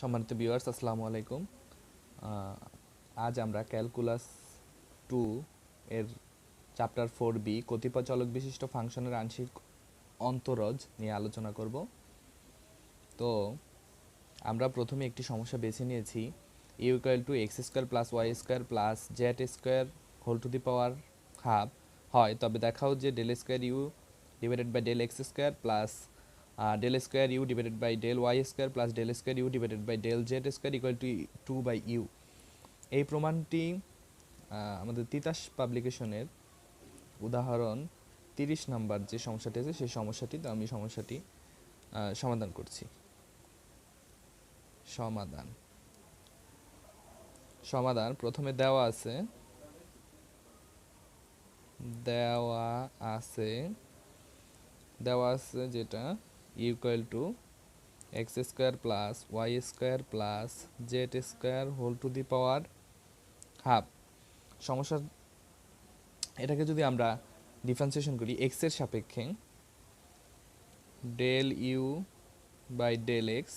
সম্মানিত ভিউয়ার্স, আসসালামু আলাইকুম। আজ আমরা ক্যালকুলাস 2 এর চ্যাপ্টার 4B কতিপয় চলক বিশিষ্ট ফাংশনের আংশিক অন্তরজ নিয়ে আলোচনা করব। তো আমরা প্রথমে একটি সমস্যা বেছে নিয়েছি। U equal to x square plus y square plus z square whole to the power half হয়, তবে দেখাও যে del square u divided by del x square plus del square u divided by del y square plus del square u divided by del z square equal to 2/u। এই প্রমাণটি আমাদের তিতাস পাবলিকেশনের উদাহরণ 30 নম্বর যে সমস্যাটি আছে সেই সমস্যাটিতে আমি সমস্যাটি সমাধান করছি। সমাধান প্রথমে দেওয়া আছে যেটা equal to x square plus y square plus z square whole to the power half. সমস্যা এটাকে যদি আমরা ডিফারেন্সিয়েশন করি এক্স এর সাপেক্ষে del u by del x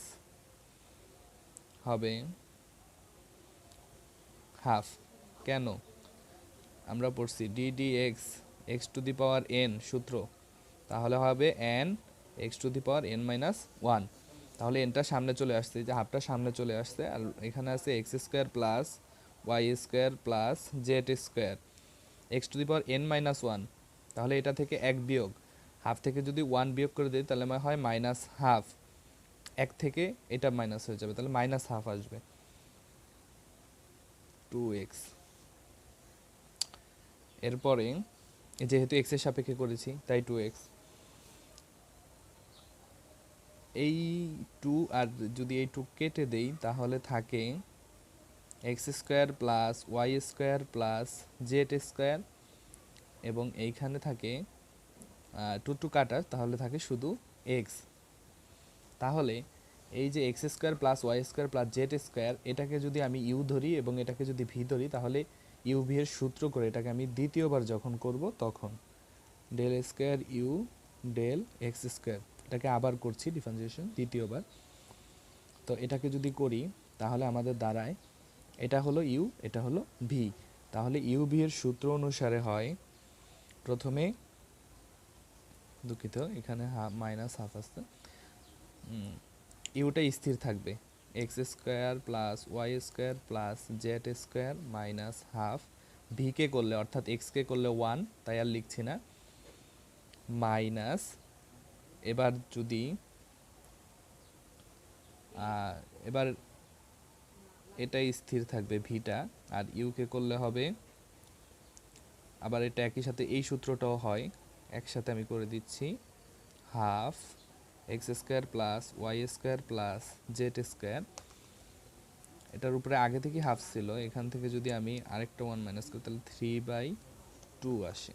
হবে হাফ। কেন? আমরা পড়ছি d d x x to the power n সূত্র, তাহলে হবে n x to the power n minus one. তাহলে এনটা সামনে চলে আসছে, যে হাফটা সামনে চলে আসছে, আর এখানে আছে x square plus y square plus z square x to the power n minus one. তাহলে এটা থেকে এক বিয়োগ, হাফ থেকে যদি ওয়ান বিয়োগ করে দিই তাহলে হয় মাইনাস হাফ। এক থেকে এটা মাইনাস হয়ে যাবে, তাহলে মাইনাস হাফ আসবে 2x। এরপরে যেহেতু এক্স এর সাপেক্ষে করেছি তাই 2x। এই 2 আর যদি এই 2 কেটে দেই তাহলে থাকে x square plus y square plus z square, এবং এইখানে থাকে 2 কাটার, তাহলে থাকে শুধু এক্স। তাহলে এই যে x square plus y square plus z square, এটাকে যদি আমি ইউ ধরি এবং এটাকে যদি ভি ধরি, তাহলে ইউ ভি এর সূত্র করে এটাকে আমি দ্বিতীয়বার যখন করব তখন del square u del x square, এটাকে আবার করছি ডিফারেন্সিয়েশন দ্বিতীয়বার। তো এটাকে যদি করি তাহলে আমাদের দাঁড়ায় এটা হলো ইউ, এটা হলো ভি। তাহলে ইউ ভি এর সূত্র অনুসারে হয়, প্রথমে দুঃখিত এখানে মাইনাস হাফ আসছে, ইউটা স্থির থাকবে x square plus y square plus z square minus half. ভিকে করলে অর্থাৎ এক্সকে করলে ওয়ান, তাই আর লিখছি না, মাইনাস। এবার যদি এবার এটাই স্থির থাকবে ভিটা, আর ইউকে করলে হবে আবার এটা একই সাথে এই সূত্রটাও হয়, একসাথে আমি করে দিচ্ছি half x square plus y square plus z square. এটার উপরে আগে থেকে হাফ ছিল, এখান থেকে যদি আমি আরেকটা ওয়ান মাইনাস করি তাহলে 3/2 আসে,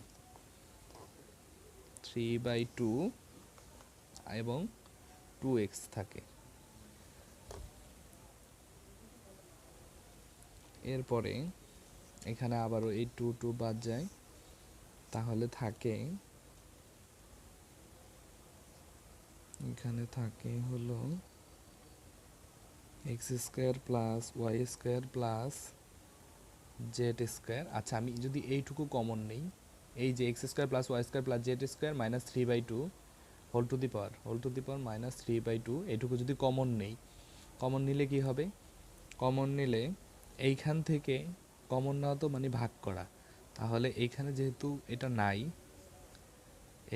3/2 এবং 2x থাকে। এরপরে এখানে আবারও এই 2 বাদ যায়, তাহলে থাকে এখানে থাকে হলো x square plus y square plus z square. আচ্ছা, আমি যদি এইটুকু কমন নেই, এই যে x square plus y square plus z square minus 3/2 whole to the power minus 3/2, এইটুকু যদি কমন নেই, কমন নিলে কি হবে? কমন নিলে এইখান থেকে কমন নেওয়া তো মানে ভাগ করা, তাহলে এইখানে যেহেতু এটা নাই,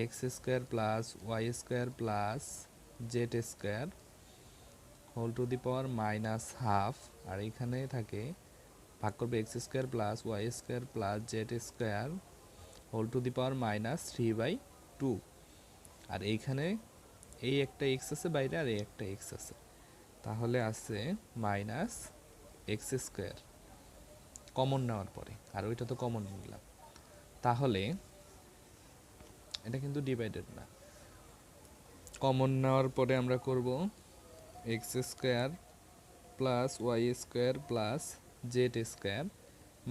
x square plus y square plus z square whole to the power minus half, আর এইখানে থাকে ভাগ করবে x square plus y square plus z square whole to the power minus 3/2। আর এইখানে এই একটা এক্স আছে বাইরে, আর এই একটা এক্স আছে, তাহলে আছে মাইনাস এক্স স্কোয়ার কমন নেওয়ার পরে, আর ওইটা তো কমন নিলাম, তাহলে এটা কিন্তু ডিভাইডেড না। কমন নেওয়ার পরে আমরা করব x square plus y square plus z square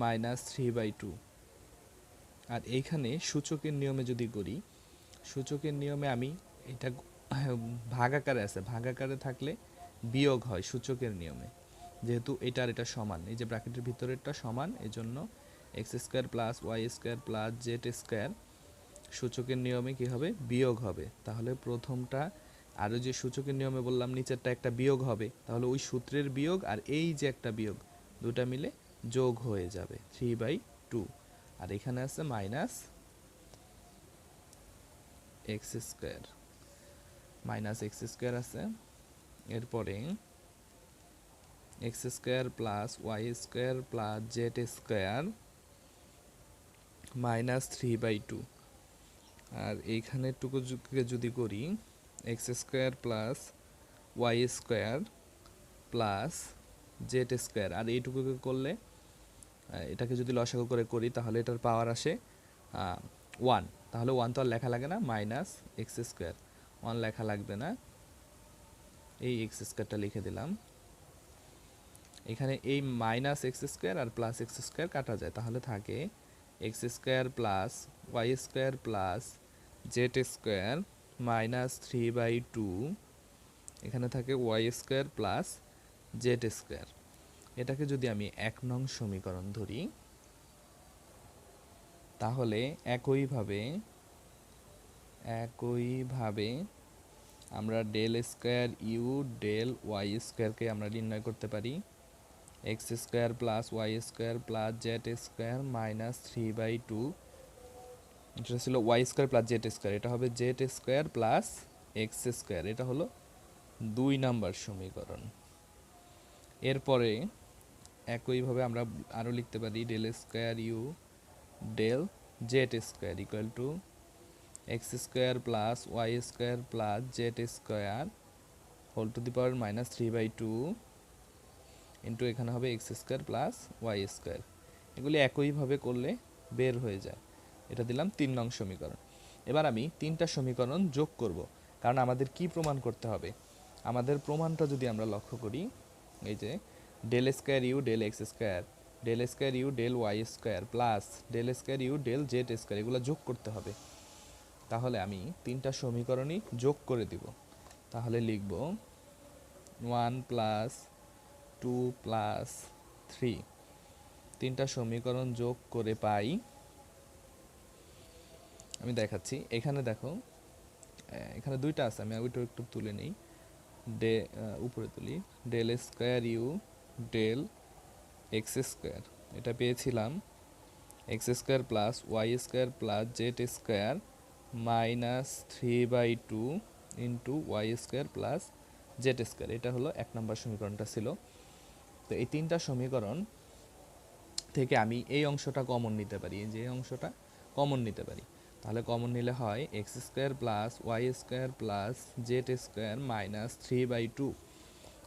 minus 3/2। আর এইখানে সূচকের নিয়মে যদি করি, সূচকের নিয়মে আমি এটা ভাগাকারে আছে, ভাগাকারে থাকলে বিয়োগ হয় সূচকের নিয়মে, যেহেতু এটা আর এটা সমান, এই যে ব্র্যাকেটের ভিতরেরটা সমান, এজন্য x square plus y square plus z square সূচকের নিয়মে কি হবে, বিয়োগ হবে। তাহলে প্রথমটা আরও যে সূচকের নিয়মে বললাম নিচেরটা একটা বিয়োগ হবে, তাহলে ওই সূত্রের বিয়োগ আর এই যে একটা বিয়োগ দুটা মিলে যোগ হয়ে যাবে 3/2। আর এখানে আছে minus x square, minus x square আছে, এরপরে x square plus y square plus z square minus 3/2। আর এইখানেরটুকু যদি করি x square plus y square plus z square, আর এইটুকুকে করলে এটাকে যদি লসাগু করে করি তাহলে এটার পাওয়ার আসে 1। তাহলে 1 তো আর লেখা লাগে না, মাইনাস এক্স স্কোয়ার, 1 লেখা লাগবে না, এই এক্স স্কোয়ারটা লিখে দিলাম। এখানে এই মাইনাস এক্স স্কোয়ার আর প্লাস এক্স স্কোয়ার কাটা যায়, তাহলে থাকে x square plus y square plus z square minus 3/2, এখানে থাকে y square plus z square. এটাকে যদি আমি 1 নং সমীকরণ ধরি, তাহলে একইভাবে আমরা del square u del y স্কোয়ারকে আমরা নির্ণয় করতে পারি। X square plus y square plus z square minus 3/2, এটা ছিল y square plus z square, এটা হবে z square plus x square, এটা হলো 2 নাম্বার সমীকরণ। এরপরে একইভাবে আমরা আরও লিখতে পারি del square u del z square equal to x square plus y square plus z square whole to the power minus 3/2 into এখানে হবে x square plus y square. এগুলি একইভাবে করলে বের হয়ে যায়। এটা দিলাম 3 নং সমীকরণ। এবার আমি 3টা সমীকরণ যোগ করব, কারণ আমাদের কি প্রমাণ করতে হবে, আমাদের প্রমাণটা যদি আমরা লক্ষ্য করি, এই যে del square u del x square del square u del y square plus del square u del z square, এগুলো যোগ করতে হবে। তাহলে আমি 3টা সমীকরণই যোগ করে দিব। তাহলে লিখব 1 প্লাস 2 প্লাস 3, 3টা সমীকরণ যোগ করে পাই, আমি দেখাচ্ছি। এখানে দেখো, এখানে 2টা আছে, আমি ওইটা একটু তুলে নিই, উপরে তুলি। Del square u del x square, এটা পেয়েছিলাম x square plus y square plus z square minus 3/2 into y square plus z square, এটা হলো 1 নম্বর সমীকরণটা ছিল। তো এই 3টা সমীকরণ থেকে আমি এই অংশটা কমন নিতে পারি, যে অংশটা কমন নিতে পারি। তাহলে কমন নিলে হয় x square plus y square plus z square minus 3/2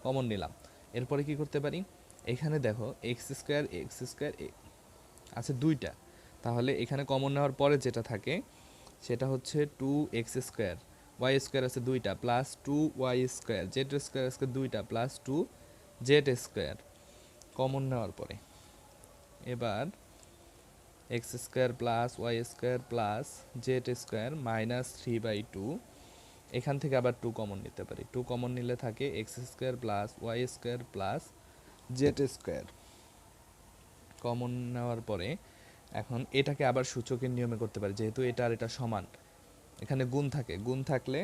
common নিলাম। এরপরে কি করতে পারি, এখানে দেখো এক্স স্কোয়ার আছে 2টা, তাহলে এখানে কমন নেওয়ার পরে যেটা থাকে সেটা হচ্ছে 2x স্কোয়ার, ওয়াই স্কোয়ার আছে 2টা plus 2y square, Z square আছে 2টা প্লাস 2z স্কোয়ার কমন নেওয়ার পরে। এবার x square plus y square plus z square minus 3/2, এখান থেকে আবার 2 কমন নিতে পারি, 2 কমন নিলে থাকে x square plus y square plus z square. Common নেওয়ার পরে এখন এটাকে আবার সূচকের নিয়মে করতে পারি, যেহেতু এটা আর এটা সমান, এখানে গুণ থাকে, গুণ থাকলে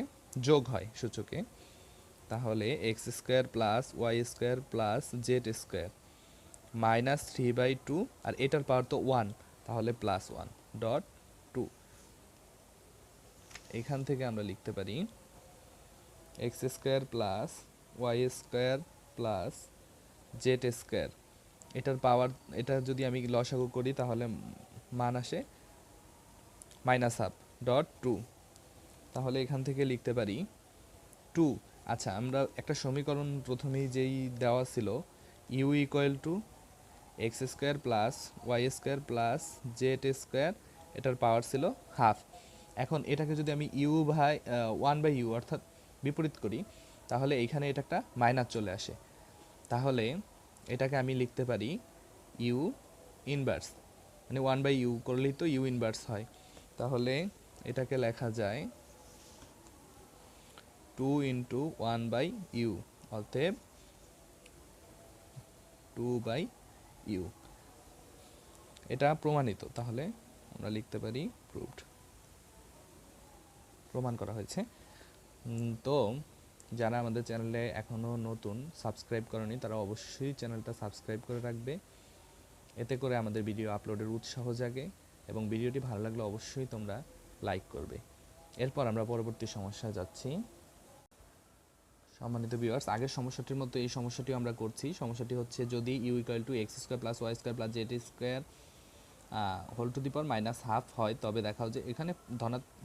যোগ হয় সূচকে। তাহলে x square plus y square plus z square minus 3/2, আর এটার পাওয়ার তো 1, তাহলে প্লাস 1/2। এখান থেকে আমরা লিখতে পারি x square plus y square plus z square, এটার পাওয়ার, এটা যদি আমি লসাগু করি তাহলে মান আসে -1/2। তাহলে এখান থেকে লিখতে পারি 2। আচ্ছা, আমরা একটা সমীকরণ প্রথমেই যেই দেওয়া ছিল u equal to x square plus y square plus z square, এটার পাওয়ার ছিল 1/2। এখন এটাকে যদি আমি ইউ বাই 1/u অর্থাৎ বিপরীত করি, তাহলে এইখানে এটা একটা মাইনাস চলে আসে। তাহলে এটাকে আমি লিখতে পারি ইউ ইনভার্স, মানে 1/u করলেই তো ইউ ইনভার্স হয়। তাহলে এটাকে লেখা যায় 2 × 1/u, অতএব 2/u। এটা প্রমাণিত, তাহলে আমরা লিখতে পারি প্রুভড, প্রমাণ করা হয়েছে। তো যারা আমাদের চ্যানেলে এখনও নতুন, সাবস্ক্রাইব করেনি, তারা অবশ্যই চ্যানেলটা সাবস্ক্রাইব করে রাখবে। এতে করে আমাদের ভিডিও আপলোডের উৎসাহ জাগে, এবং ভিডিওটি ভালো লাগলে অবশ্যই তোমরা লাইক করবে। এরপর আমরা পরবর্তী সমস্যায় যাচ্ছি। সম্মানিত ভিউয়ার্স, আগের সমস্যাটির মতো এই সমস্যাটিও আমরা করছি। সমস্যাটি হচ্ছে যদি u equal to x square plus y square plus z square whole to the power minus half হয়, তবে দেখাও যে এখানে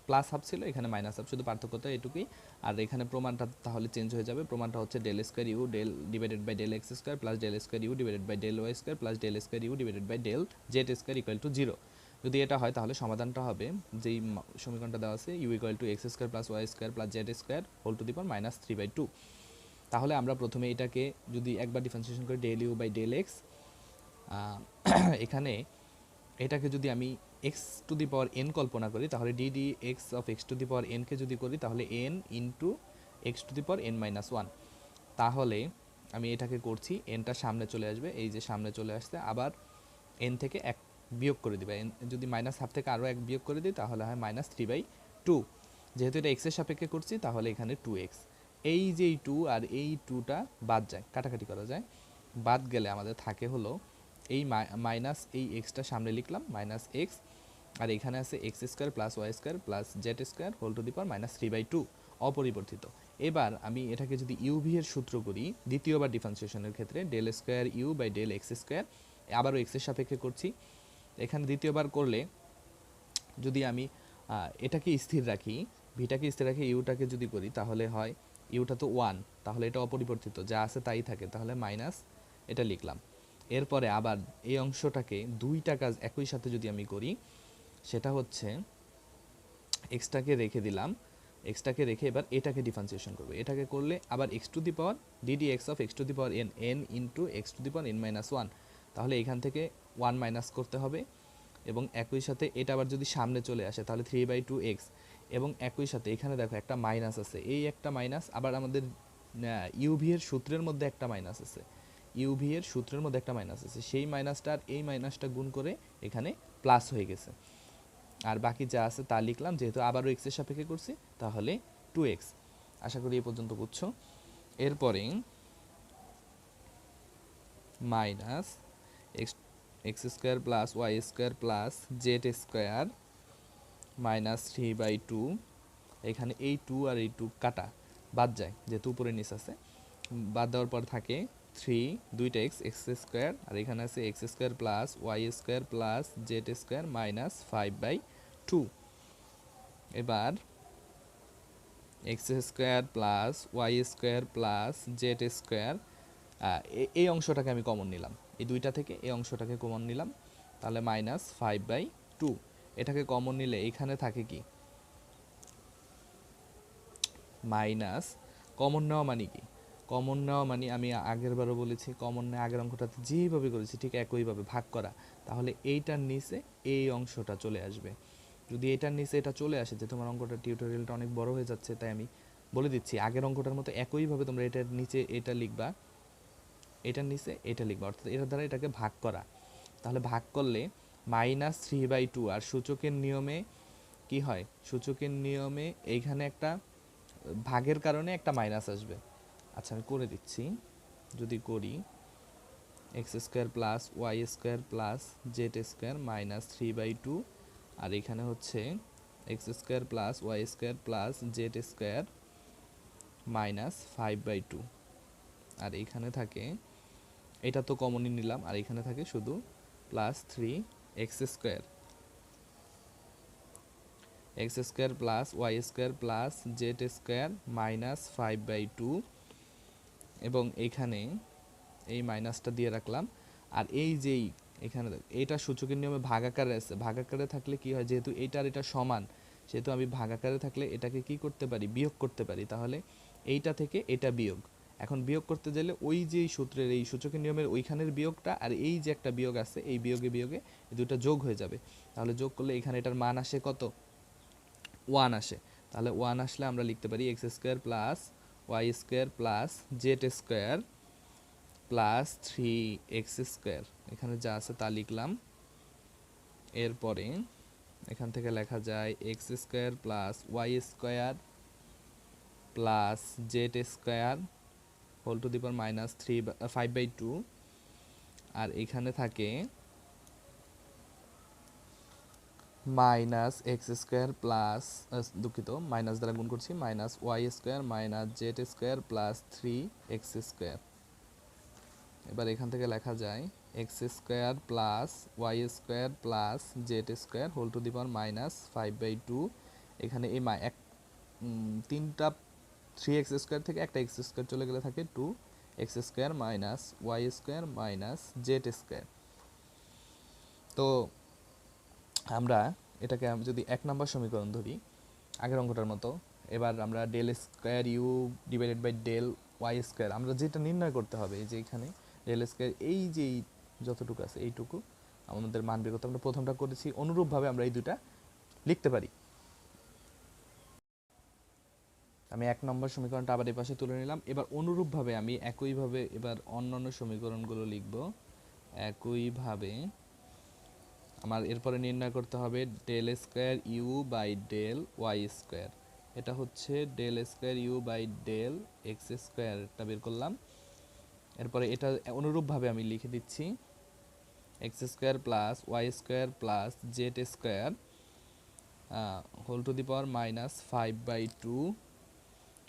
প্লাস হাফ ছিল, এখানে মাইনাস হাফ, শুধু পার্থক্যটা এটুকুই। আর এখানে প্রমাণটা তাহলে চেঞ্জ হয়ে যাবে। প্রমাণটা হচ্ছে del square u del divided by del x square plus del square u divided by del y square plus del square u divided by del z square equal to 0। যদি এটা হয় তাহলে সমাধানটা হবে, যেই সমীকরণটা দেওয়া আছে u equal to x square plus y square plus z square whole to the power minus 3/2। তাহলে আমরা প্রথমে এটাকে যদি একবার ডিফারেন্সিয়েশন করি del u by del x, এখানে এটাকে যদি আমি x to the power n কল্পনা করি, তাহলে d x of x to the power এনকে যদি করি, তাহলে n into x to the power n minus 1। তাহলে আমি এটাকে করছি, এনটা সামনে চলে আসবে, এই যে সামনে চলে আসছে, আবার এন থেকে এক বিয়োগ করে দিবে। এন যদি মাইনাস হাফ থেকে আরও এক বিয়োগ করে দিই, তাহলে হয় মাইনাস 3/2। যেহেতু এটা এক্সের সাপেক্ষে করছি, তাহলে এখানে 2x। এই যে এই 2 আর এই 2টা বাদ যায়, কাটাকাটি করা যায়, বাদ গেলে আমাদের থাকে হলো এই মাইনাস এই এক্সটা সামনে লিখলাম মাইনাস এক্স, আর এখানে আছে x square plus y square plus z square whole to the power minus 3/2 অপরিবর্তিত। এবার আমি এটাকে যদি ইউভি এর সূত্র করি দ্বিতীয়বার ডিফারেন্সিয়েশনের ক্ষেত্রে, del square u by del x square, আবারও এক্সের সাপেক্ষে করছি। এখানে দ্বিতীয়বার করলে যদি আমি এটাকে স্থির রাখি, ভিটাকে স্থির রাখি, ইউটাকে যদি করি, তাহলে হয় ইউটা তো 1, তাহলে এটা অপরিবর্তিত, যা আছে তাই থাকে, তাহলে মাইনাস এটা লিখলাম। এরপরে আবার এই অংশটাকে দুইটা কাজ একই সাথে যদি আমি করি, সেটা হচ্ছে এক্সটাকে রেখে দিলাম, এক্সটাকে রেখে এবার এটাকে ডিফারেন্সিয়েশন করবো। এটাকে করলে আবার x to the power DD x of x to the power N, N into x to the power n minus 1। তাহলে এখান থেকে 1 মাইনাস করতে হবে, এবং একই সাথে এটা আবার যদি সামনে চলে আসে, তাহলে 3/2x, এবং একই সাথে এখানে দেখো একটা মাইনাস আছে, এই একটা মাইনাস, আবার আমাদের ইউভি এর সূত্রের মধ্যে একটা মাইনাস আছে, ইউভি এর সূত্রের মধ্যে একটা মাইনাস আছে, সেই মাইনাসটা আর এই মাইনাসটা গুণ করে এখানে প্লাস হয়ে গেছে। আর বাকি যা আছে তা লিখলাম, যেহেতু আবারও এক্সের সাপেক্ষে করছি, তাহলে 2x। আশা করি এই পর্যন্ত বুঝছো। এরপরে minus x x square plus y square plus z square minus 3/2। এখানে এই 2 আর এই 2 কাটা বাদ যায়, যেহেতু উপরে নিচ আছে, বাদ দেওয়ার পর থাকে 3, দুইটা এক্স, এক্স স্কোয়ার, আর এখানে আছে x square plus y square plus z square minus 5/2। এবার x square plus y square plus z square, এই অংশটাকে আমি কমন নিলাম, এই দুইটা থেকে এই অংশটাকে কমন নিলাম, তাহলে মাইনাস 5/2। এটাকে কমন নিলে এখানে থাকে কি মাইনাস, কমন নেওয়া মানে কি, কমন নেওয়া মানে আমি আগের বারও বলেছি, কমন নেওয়া আগের অঙ্কটাতে যেইভাবে করেছি ঠিক একইভাবে ভাগ করা, তাহলে এইটার নিচে এই অংশটা চলে আসবে। যদি এটার নিচে এটা চলে আসে, যে তোমার অঙ্কটা টিউটোরিয়ালটা অনেক বড় হয়ে যাচ্ছে, তাই আমি বলে দিচ্ছি আগের অঙ্কটার মতো একইভাবে তোমরা এটার নিচে এটা লিখবা, এটার নিচে এটা লিখবা, অর্থাৎ এটার দ্বারা এটাকে ভাগ করা। তাহলে ভাগ করলে মাইনাস 3/2, আর সূচকের নিয়মে কি হয়, সূচকের নিয়মে এইখানে একটা ভাগের কারণে একটা মাইনাস আসবে। আচ্ছা আমি করে দিচ্ছি, যদি করি x square plus y square plus z square minus 3/2, আর এখানে হচ্ছে x square plus y square plus z square minus 5/2, আর এখানে থাকে, এটা তো কমনই নিলাম, আর এখানে থাকে শুধু plus 3x square, x square plus y square plus z square minus 5/2, এবং এইখানে এই মাইনাসটা দিয়ে রাখলাম। আর এই যেই এখানে এইটা সূচকের নিয়মে ভাগাকারে আছে, ভাগাকারে থাকলে কি হয়, যেহেতু এইটার এটা সমান, সেহেতু আমি ভাগাকারে থাকলে এটাকে কি করতে পারি, বিয়োগ করতে পারি। তাহলে এইটা থেকে এটা বিয়োগ, এখন বিয়োগ করতে গেলে ওই যে সূত্রের এই সূচকের নিয়মের ওইখানের বিয়োগটা আর এই যে একটা বিয়োগ আছে, এই বিয়োগে বিয়োগে এই দুটো যোগ হয়ে যাবে। তাহলে যোগ করলে এখানে এটার মান আসে কত, 1 আসে। তাহলে 1 আসলে আমরা লিখতে পারি x square plus y square plus z square plus 3x², এখানে যা আছে তা লিখলাম। এরপরে এখান থেকে লেখা যায় x² plus y² plus z² whole to the power minus 5/2, আর এখানে থাকে মাইনাস x² প্লাস, দুঃখিত, মাইনাস দ্বারা গুণ করছি, minus y² minus z² plus 3x²। এবার এখান থেকে লেখা যায় x² plus y² plus z² whole to the power minus 5/2। এখানে এই তিনটা 3x² থেকে একটা x² চলে গেলে থাকে 2x² minus y² minus z²। তো আমরা এটাকে যদি 1 নম্বর সমীকরণ ধরি আগের অঙ্কটার মতো, এবার আমরা del² u divided by del y², আমরা যেটা নির্ণয় করতে হবে এই যে এখানে del², এই যে যতটুকু আছে এইটুকু আমাদের মান বের করতে, আমরা প্রথমটা করেছি, অনুরূপভাবে আমরা এই দুটা লিখতে পারি। আমি 1 নম্বর সমীকরণটা আবার এই পাশে তুলে নিলাম। এবার অনুরূপভাবে আমি একইভাবে এবার অন্যান্য সমীকরণগুলো লিখব। একইভাবে আমার এরপরে নির্ণয় করতে হবে del² u by del y²। এটা হচ্ছে del² u by del x², এটা বের করলাম। এরপরে এটা অনুরূপভাবে আমি লিখে দিচ্ছি x² plus y² plus z² whole to the power minus 5/2।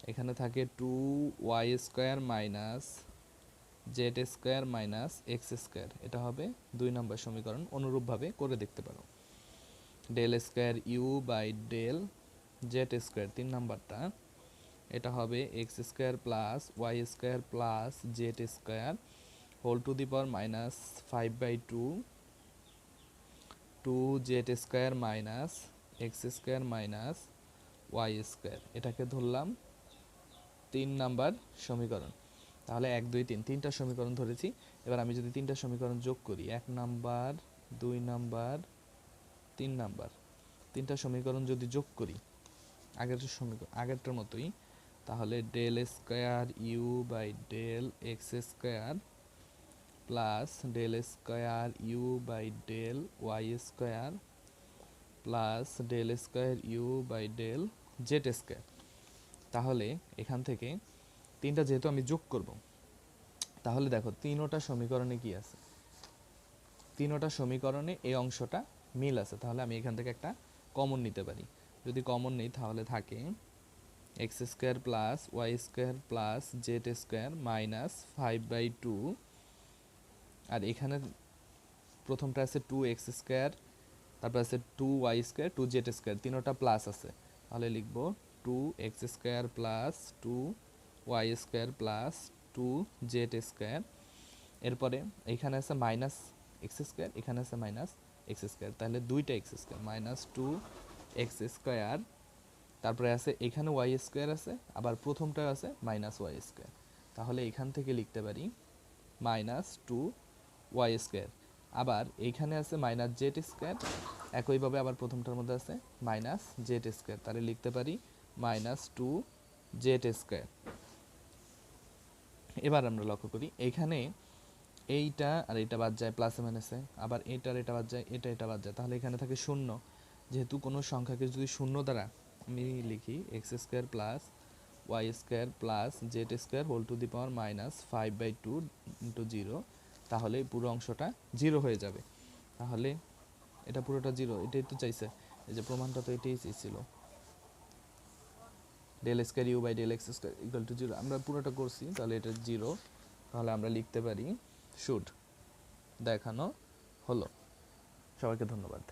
এখানে থাকে 2y² minus z² minus x², এটা হবে 2 নম্বর সমীকরণ। অনুরূপভাবে করে দেখতে পারো। del² u by del z², 3 নম্বরটা, এটা হবে x² plus y² plus z² whole to the power minus 5/2, 2z² minus x² minus y², এটাকে ধরলাম 3 নাম্বার সমীকরণ। তাহলে 1 2 3 তিনটা সমীকরণ ধরেছি। এবার আমি যদি তিনটা সমীকরণ যোগ করি, 1 নাম্বার 2 নাম্বার 3 নাম্বার, তিনটা সমীকরণ যদি যোগ করি আগেরটার মতোই, তাহলে del² u by del x² plus del² u by del y² plus del² u by del z²। তাহলে এখান থেকে তিনটা যেহেতু আমি যোগ করব, তাহলে দেখো তিনোটা সমীকরণে কি আছে, তিনোটা সমীকরণে এই অংশটা মিল আছে। তাহলে আমি এখান থেকে একটা কমন নিতে পারি। যদি কমন নেই তাহলে থাকে x² plus y² plus z² minus 5/2, আর এখানে প্রথমটা আছে 2x², তারপর আছে 2y², 2z², তিনোটা প্লাস আছে। তাহলে লিখব 2x² plus 2y² plus 2z²। এরপরে এখানে আছে মাইনাস x², এখানে আছে মাইনাস x², তাহলে দুইটা x², মাইনাস 2x²। তারপরে আছে এখানে y² আছে, আবার প্রথমটা আছে মাইনাস y², তাহলে এখান থেকে লিখতে পারি মাইনাস 2y²। আবার এইখানে আছে মাইনাস z², একইভাবে আবার প্রথমটার মধ্যে আছে মাইনাস z², তাহলে লিখতে পারি মাইনাস 2z²। এবার আমরা লক্ষ্য করি এইখানে এইটা আর এটা বাদ যায় প্লাসে মাইনাসে, আবার এটা আর এটা বাদ যায়, এটা বাদ যায়, তাহলে এখানে থাকে শূন্য। যেহেতু কোনো সংখ্যাকে যদি শূন্য দ্বারা আমি লিখি x² plus y² plus z² whole to the power minus 5/2 into 0, তাহলে পুরো অংশটা 0 হয়ে যাবে। তাহলে এটা পুরোটা 0, এটাই তো চাইছে, এই যে প্রমাণটা তো এটাই চাইছিল, del² u by del x² equal to 0, আমরা পুরোটা করছি, তাহলে এটা 0, তাহলে আমরা লিখতে পারি শুড। দেখানো হলো। সবাইকে ধন্যবাদ।